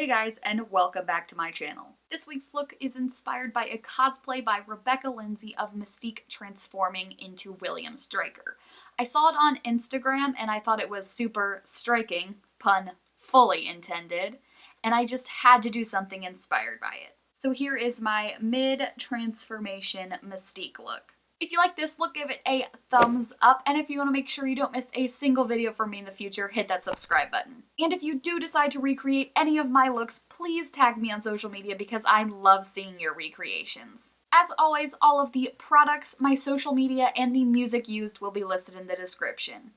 Hey guys, and welcome back to my channel. This week's look is inspired by a cosplay by Rebecca Lindsay of Mystique transforming into William Stryker. I saw it on Instagram and I thought it was super striking, pun fully intended, and I just had to do something inspired by it. So here is my mid-transformation Mystique look. If you like this look, give it a thumbs up, and if you want to make sure you don't miss a single video from me in the future, hit that subscribe button. And if you do decide to recreate any of my looks, please tag me on social media because I love seeing your recreations. As always, all of the products, my social media, and the music used will be listed in the description.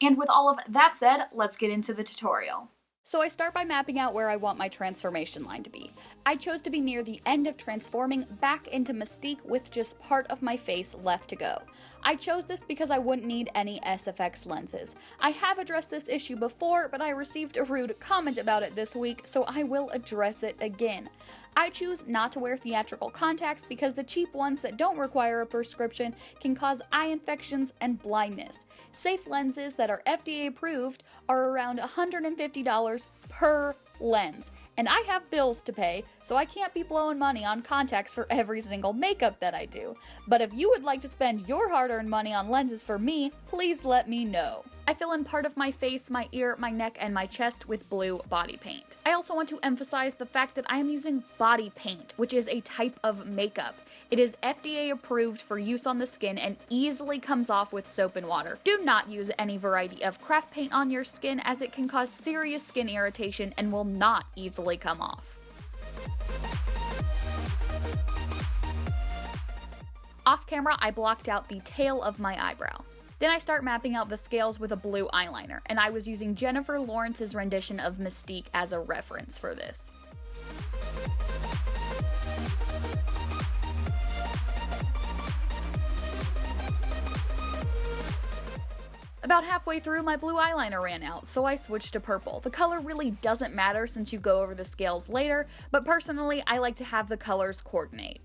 And with all of that said, let's get into the tutorial. So I start by mapping out where I want my transformation line to be. I chose to be near the end of transforming back into Mystique with just part of my face left to go. I chose this because I wouldn't need any SFX lenses. I have addressed this issue before, but I received a rude comment about it this week, so I will address it again. I choose not to wear theatrical contacts because the cheap ones that don't require a prescription can cause eye infections and blindness. Safe lenses that are FDA approved are around $150 per lens. And I have bills to pay, so I can't be blowing money on contacts for every single makeup that I do. But if you would like to spend your hard-earned money on lenses for me, please let me know. I fill in part of my face, my ear, my neck, and my chest with blue body paint. I also want to emphasize the fact that I am using body paint, which is a type of makeup. It is FDA approved for use on the skin and easily comes off with soap and water. Do not use any variety of craft paint on your skin as it can cause serious skin irritation and will not easily come off. Off camera, I blocked out the tail of my eyebrow. Then I start mapping out the scales with a blue eyeliner, and I was using Jennifer Lawrence's rendition of Mystique as a reference for this. About halfway through, my blue eyeliner ran out, so I switched to purple. The color really doesn't matter since you go over the scales later, but personally, I like to have the colors coordinate.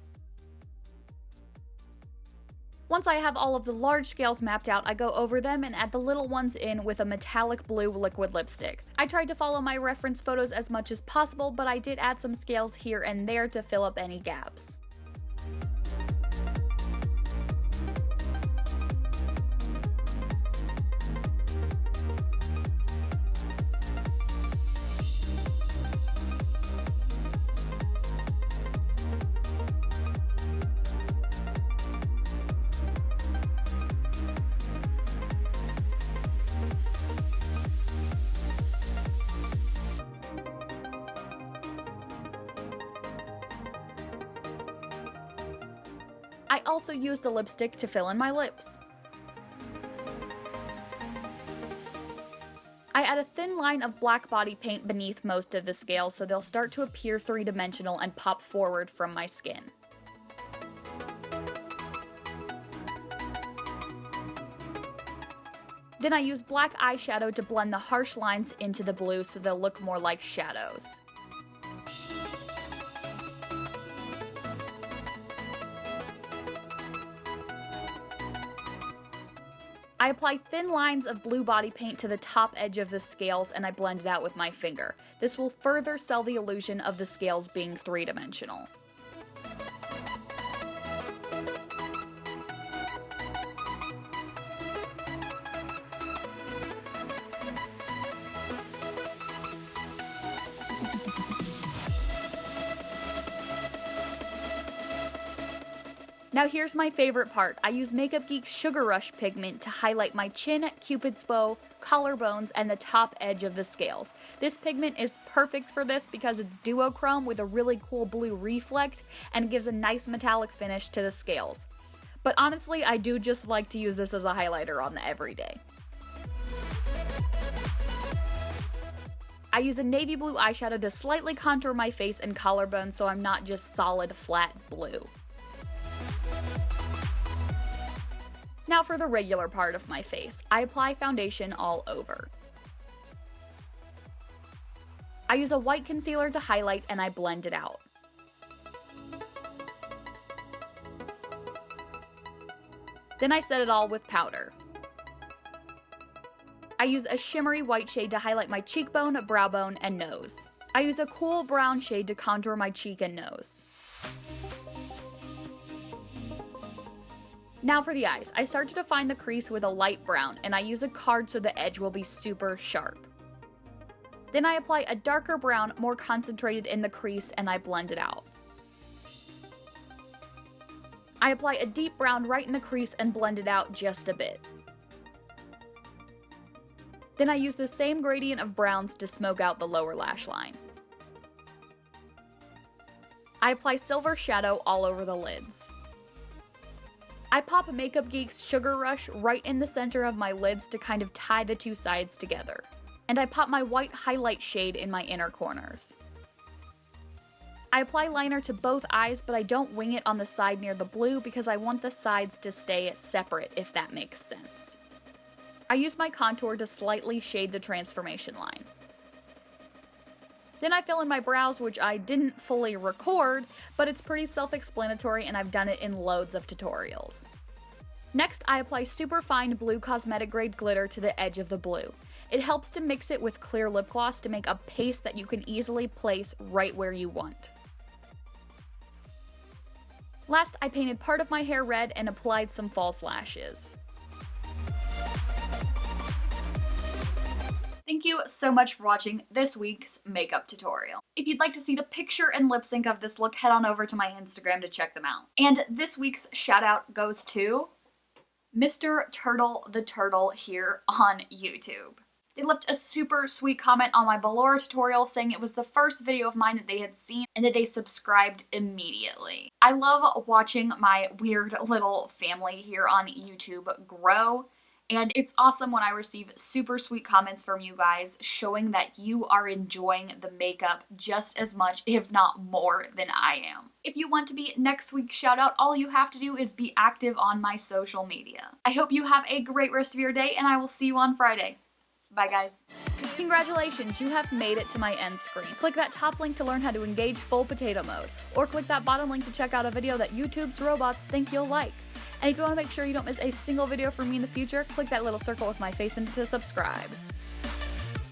Once I have all of the large scales mapped out, I go over them and add the little ones in with a metallic blue liquid lipstick. I tried to follow my reference photos as much as possible, but I did add some scales here and there to fill up any gaps. I also used the lipstick to fill in my lips. I add a thin line of black body paint beneath most of the scales so they'll start to appear three-dimensional and pop forward from my skin. Then I use black eyeshadow to blend the harsh lines into the blue so they'll look more like shadows. I apply thin lines of blue body paint to the top edge of the scales and I blend it out with my finger. This will further sell the illusion of the scales being three-dimensional. Now here's my favorite part. I use Makeup Geek's Sugar Rush pigment to highlight my chin, cupid's bow, collarbones, and the top edge of the scales. This pigment is perfect for this because it's duochrome with a really cool blue reflect and gives a nice metallic finish to the scales. But honestly, I do just like to use this as a highlighter on the everyday. I use a navy blue eyeshadow to slightly contour my face and collarbone so I'm not just solid flat blue. Now for the regular part of my face, I apply foundation all over. I use a white concealer to highlight and I blend it out. Then I set it all with powder. I use a shimmery white shade to highlight my cheekbone, brow bone, and nose. I use a cool brown shade to contour my cheek and nose. Now for the eyes. I start to define the crease with a light brown, and I use a card so the edge will be super sharp. Then I apply a darker brown, more concentrated in the crease, and I blend it out. I apply a deep brown right in the crease and blend it out just a bit. Then I use the same gradient of browns to smoke out the lower lash line. I apply silver shadow all over the lids. I pop Makeup Geek's Sugar Rush right in the center of my lids to kind of tie the two sides together. And I pop my white highlight shade in my inner corners. I apply liner to both eyes, but I don't wing it on the side near the blue because I want the sides to stay separate, if that makes sense. I use my contour to slightly shade the transformation line. Then I fill in my brows, which I didn't fully record, but it's pretty self-explanatory and I've done it in loads of tutorials. Next, I apply super fine blue cosmetic grade glitter to the edge of the blue. It helps to mix it with clear lip gloss to make a paste that you can easily place right where you want. Last, I painted part of my hair red and applied some false lashes. Thank you so much for watching this week's makeup tutorial. If you'd like to see the picture and lip sync of this look, head on over to my Instagram to check them out. And this week's shout out goes to Mr. Turtle the Turtle here on YouTube. They left a super sweet comment on my Ballora tutorial saying it was the first video of mine that they had seen and that they subscribed immediately. I love watching my weird little family here on YouTube grow, and it's awesome when I receive super sweet comments from you guys showing that you are enjoying the makeup just as much, if not more, than I am. If you want to be next week's shout out, all you have to do is be active on my social media. I hope you have a great rest of your day, and I will see you on Friday. Bye guys. Congratulations, you have made it to my end screen. Click that top link to learn how to engage full potato mode, or click that bottom link to check out a video that YouTube's robots think you'll like. And if you want to make sure you don't miss a single video from me in the future, click that little circle with my face in to subscribe.